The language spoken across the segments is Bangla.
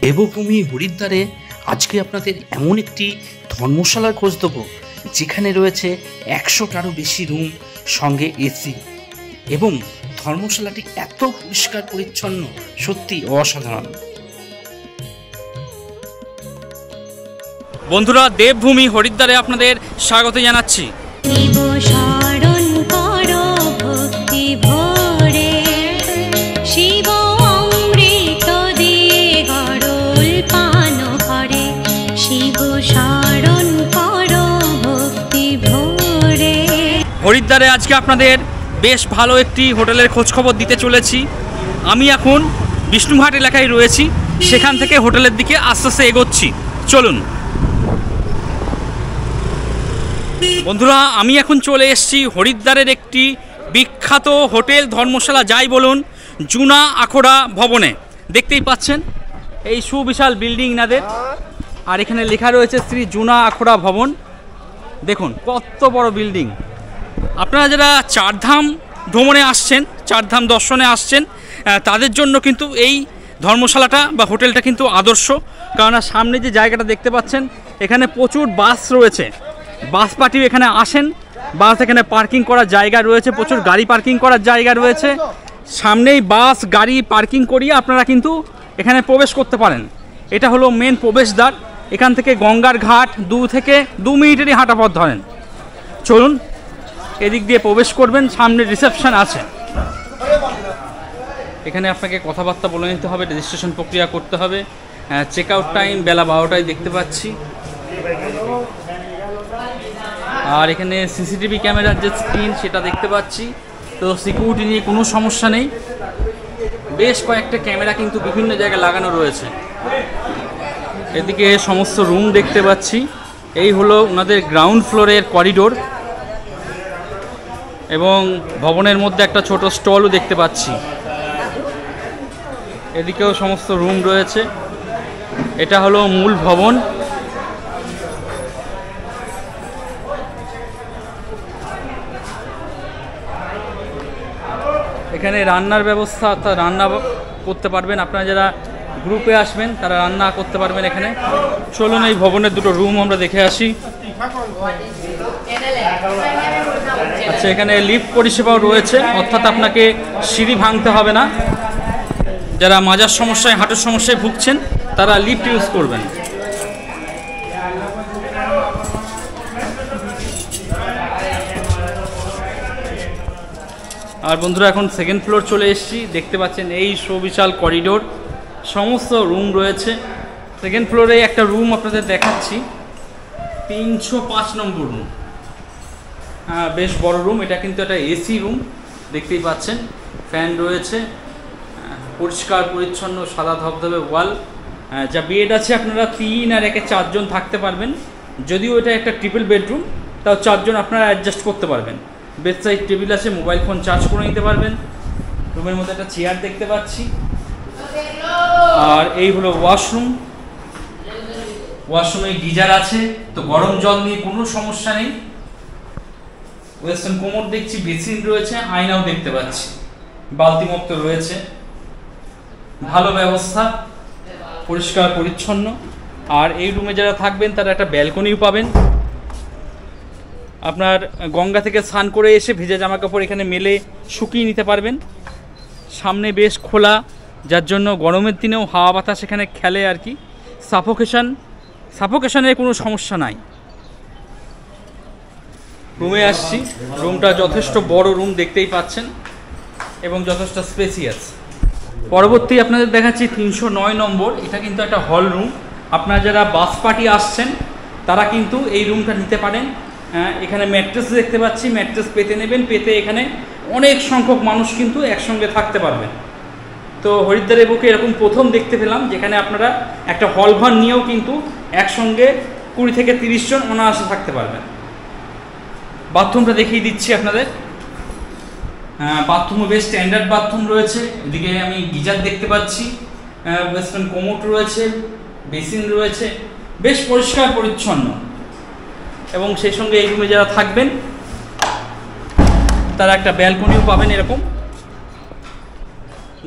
দেবভূমি হরিদ্বারে আজকে আপনাদের এমন একটি ধর্মশালার খোঁজ দেবো যেখানে রয়েছে 100টারও বেশি রুম, সঙ্গে এসি, এবং ধর্মশালাটি এত পরিষ্কার পরিচ্ছন্ন, সত্যি অসাধারণ। বন্ধুরা, দেবভূমি হরিদ্বারে আপনাদের স্বাগত জানাচ্ছি। হরিদ্বারে আজকে আপনাদের বেশ ভালো একটি হোটেলের খোঁজখবর দিতে চলেছি। আমি এখন বিষ্ণুঘাট এলাকায় রয়েছি, সেখান থেকে হোটেলের দিকে আস্তে আস্তে এগোচ্ছি। চলুন বন্ধুরা, আমি এখন চলে এসেছি হরিদ্বারের একটি বিখ্যাত হোটেল ধর্মশালা, যাই বলুন, জুনা আখড়া ভবনে। দেখতেই পাচ্ছেন এই সুবিশাল বিল্ডিং নাদের, আর এখানে লেখা রয়েছে শ্রী জুনা আখড়া ভবন। দেখুন কত বড় বিল্ডিং। আপনারা যারা চারধাম ভ্রমণে আসছেন, চারধাম দর্শনে আসছেন, তাদের জন্য কিন্তু এই ধর্মশালাটা বা হোটেলটা কিন্তু আদর্শ। কেননা সামনে যে জায়গাটা দেখতে পাচ্ছেন, এখানে প্রচুর বাস রয়েছে, বাস পার্টিও এখানে আসেন। বাস এখানে পার্কিং করার জায়গা রয়েছে, প্রচুর গাড়ি পার্কিং করার জায়গা রয়েছে। সামনেই বাস গাড়ি পার্কিং করিয়ে আপনারা কিন্তু এখানে প্রবেশ করতে পারেন। এটা হলো মেন প্রবেশদ্বার। এখান থেকে গঙ্গার ঘাট 2 থেকে 2 মিনিটেরই হাঁটা পথ ধরেন। চলুন এদিক দিয়ে প্রবেশ করবেন, সামনে রিসেপশন আছে। এখানে আপনাকে কথাবার্তা বলে নিতে হবে, রেজিস্ট্রেশন প্রক্রিয়া করতে হবে। চেক আউট টাইম বেলা 12টায় দেখতে পাচ্ছি। আর এখানে সিসিটিভি ক্যামেরার যে স্ক্রিন সেটা দেখতে পাচ্ছি। তো সিকিউরিটি নিয়ে কোনো সমস্যা নেই। বেশ কয়েকটা ক্যামেরা কিন্তু বিভিন্ন জায়গায় লাগানো রয়েছে। এদিকে সমস্ত রুম দেখতে পাচ্ছি। এই হলো ওনাদের গ্রাউন্ড ফ্লোরের করিডোর, এবং ভবনের মধ্যে একটা ছোট স্টলও দেখতে পাচ্ছি। এদিকেও সমস্ত রুম রয়েছে। এটা হলো মূল ভবন। এখানে রান্নার ব্যবস্থা, অর্থাৎ রান্না করতে পারবেন। আপনারা যারা গ্রুপে আসবেন তারা রান্না করতে পারবেন এখানে। চলুন এই ভবনের দুটো রুম আমরা দেখে আসি। আচ্ছা, এখানে লিফট পরিষেবাও রয়েছে, অর্থাৎ আপনাকে সিঁড়ি ভাঙতে হবে না। যারা মাজার সমস্যায়, হাঁটুর সমস্যায় ভুগছেন, তারা লিফট ইউজ করবেন। আর বন্ধুরা, এখন সেকেন্ড ফ্লোর চলে এসেছি। দেখতে পাচ্ছেন এই সুবিশাল করিডোর, সমস্ত রুম রয়েছে। সেকেন্ড ফ্লোরে একটা রুম আপনাদের দেখাচ্ছি, 305 নম্বর রুম। বেশ বড় রুম। এটা কিন্তু একটা এসি রুম, দেখতেই পাচ্ছেন। ফ্যান রয়েছে, পরিষ্কার পরিচ্ছন্ন, সাদা ধবধবে ওয়াল। যা বেড আছে, আপনারা 3 আর 1-এ 4 জন থাকতে পারবেন। যদিও এটা একটা ট্রিপল বেডরুম, তাও 4 জন আপনারা অ্যাডজাস্ট করতে পারবেন। বেড সাইড টেবিল আছে, মোবাইল ফোন চার্জ করে নিতে পারবেন। রুমের মধ্যে একটা চেয়ার দেখতে পাচ্ছি। আর এই হলো ওয়াশরুম। ওয়াশরুমে গিজার আছে, তো গরম জল নিয়ে কোনো সমস্যা নেই। ওয়েস্টার্ন কোমোড দেখছি, বেসিন রয়েছে, আয়নাও দেখতে পাচ্ছি, বালতি মুক্ত রয়েছে। ভালো ব্যবস্থা, পরিষ্কার পরিচ্ছন্ন। আর এই রুমে যারা থাকবেন তারা একটা ব্যালকনিও পাবেন। আপনার গঙ্গা থেকে স্নান করে এসে ভেজা জামা কাপড় এখানে মেলে শুকিয়ে নিতে পারবেন। সামনে বেশ খোলা, যার জন্য গরমের দিনেও হাওয়া বাতাস এখানে খেলে আর কি। সাফোকেশনের কোনো সমস্যা নাই। রুমে আসছি। রুমটা যথেষ্ট বড় রুম, দেখতেই পাচ্ছেন, এবং যথেষ্ট স্পেসিয়াস। পরবর্তী আপনাদের দেখাচ্ছি 309 নম্বর। এটা কিন্তু একটা হল রুম। আপনারা যারা বাস পার্টি আসছেন তারা কিন্তু এই রুমটা নিতে পারেন। এখানে ম্যাট্রেস দেখতে পাচ্ছি, ম্যাট্রেস পেতে নেবেন, পেতে এখানে অনেক সংখ্যক মানুষ কিন্তু একসঙ্গে থাকতে পারবেন। তো হরিদ্বারের বুকে এরকম প্রথম দেখতে পেলাম, যেখানে আপনারা একটা হল ঘর নিয়েও কিন্তু একসঙ্গে 20 থেকে 30 জন অনায়াসে থাকতে পারবেন। বাথরুমটা দেখিয়ে দিচ্ছি আপনাদের। বাথরুমও বেশ স্ট্যান্ডার্ড বাথরুম রয়েছে। এদিকে আমি গিজার দেখতে পাচ্ছি, ওয়েস্টার্ন কোমোড রয়েছে, বেসিন রয়েছে, বেশ পরিষ্কার পরিচ্ছন্ন। এবং সেই সঙ্গে এই রুমে যারা থাকবেন তারা একটা ব্যালকনিও পাবেন। এরকম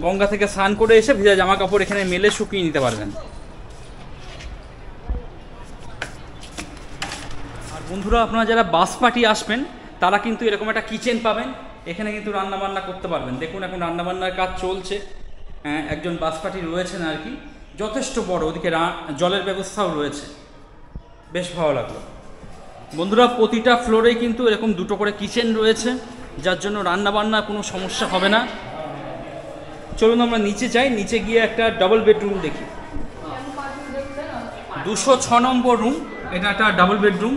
গঙ্গা থেকে স্নান করে এসে ভেজা জামা কাপড় এখানে মেলে শুকিয়ে নিতে পারবেন। বন্ধুরা আপনারা যারা বাস পার্টি আসবেন তারা কিন্তু এরকম একটা কিচেন পাবেন, এখানে কিন্তু রান্নাবান্না করতে পারবেন। দেখুন এখন রান্নাবান্নার কাজ চলছে, একজন বাস পার্টি রয়েছেন আর কি, যথেষ্ট বড়, ওদিকে জলের ব্যবস্থাও রয়েছে, বেশ ভালো লাগলো। বন্ধুরা প্রতিটা ফ্লোরেই কিন্তু এরকম দুটো করে কিচেন রয়েছে, যার জন্য রান্নাবান্নার কোনো সমস্যা হবে না। চলুন আমরা নিচে যাই, নিচে গিয়ে একটা ডাবল বেডরুম দেখি। 206 নম্বর রুম, এটা একটা ডাবল বেডরুম,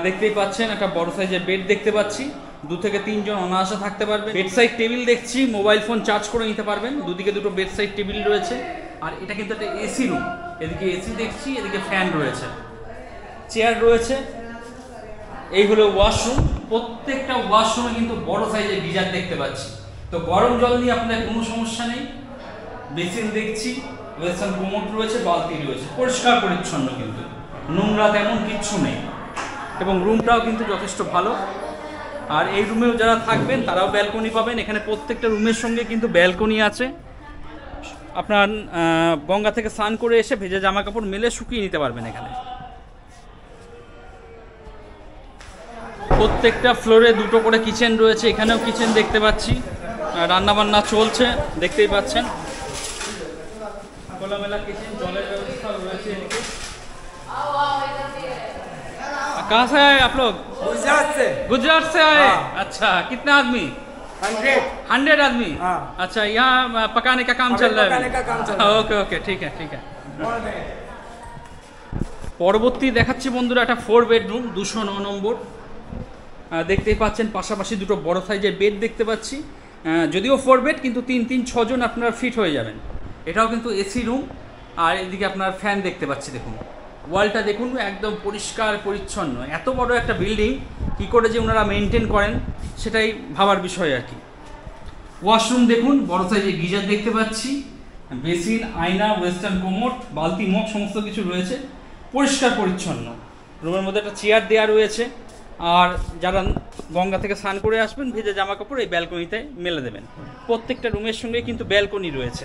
দেখতেই পাচ্ছেন একটা বড় সাইজের বেড দেখতে পাচ্ছি, 2 থেকে 3 জন অনায়াসে থাকতে পারবে। বেড সাইড টেবিল দেখছি, মোবাইল ফোন চার্জ করে নিতে পারবেন, দুদিকে দুটো বেড সাইড টেবিল রয়েছে। আর এটা কিন্তু একটা এসি রুম, এদিকে এসি দেখছি, এদিকে ফ্যান রয়েছে, চেয়ার রয়েছে। এই হলো ওয়াশরুম, প্রত্যেকটা ওয়াশরুমে কিন্তু বড় সাইজের গিজার দেখতে পাচ্ছি, তো গরম জল নিয়ে আপনাদের কোনো সমস্যা নেই। বেসিন দেখছি, ওয়েস্টার্ন কোমোড রয়েছে, বালতি রয়েছে, পরিষ্কার পরিচ্ছন্ন, কিন্তু নোংরা তেমন কিচ্ছু নেই, এবং রুমটাও কিন্তু যথেষ্ট ভালো। আর এই রুমেও যারা থাকবেন তারাও ব্যালকনি পাবেন, এখানে প্রত্যেকটা রুমের সঙ্গে কিন্তু ব্যালকনি আছে। আপনার গঙ্গা থেকে স্নান করে এসে ভেজা জামা কাপড় মেলে শুকিয়ে নিতে পারবেন এখানে। প্রত্যেকটা ফ্লোরে দুটো করে কিচেন রয়েছে, এখানেও কিচেন দেখতে পাচ্ছি, রান্নাবান্না চলছে দেখতেই পাচ্ছেন, খোলামেলা কিচেন, জলের ব্যবস্থা রয়েছে এদিকে। कहाँ से आए आप लोग? गुजरात से आए। अच्छा, कितने आदमी? 100 आदमी। अच्छा, यहाँ पकाने का काम चल रहा है। ओके ओके, ठीक है ठीक है। পরবর্তী দেখাচ্ছি বন্ধুরা একটা 4 বেডরুম, 209 নম্বর, দেখতেই পাচ্ছেন পাশাপাশি দুটো বড় সাইজের বেড দেখতে পাচ্ছি, যদিও 4 বেড কিন্তু 3-6 জন আপনারা ফিট হয়ে যাবেন। এটাও কিন্তু এসি রুম, আর এদিকে আপনার ফ্যান দেখতে পাচ্ছি, দেখুন ওয়ালটা দেখুন একদম পরিষ্কার পরিচ্ছন্ন। এত বড় একটা বিল্ডিং কী করে যে ওনারা মেনটেন করেন সেটাই ভাবার বিষয় আর কি। ওয়াশরুম দেখুন, বড় সাইজের গিজার দেখতে পাচ্ছি, বেসিন, আয়না, ওয়েস্টার্ন কোমোড, বালতি, মগ সমস্ত কিছু রয়েছে, পরিষ্কার পরিচ্ছন্ন। রুমের মধ্যে একটা চেয়ার দেওয়া রয়েছে, আর যারা গঙ্গা থেকে স্নান করে আসবেন ভেজা জামা কাপড় এই ব্যালকনিতে মেলে দেবেন। প্রত্যেকটা রুমের সঙ্গে কিন্তু ব্যালকনি রয়েছে।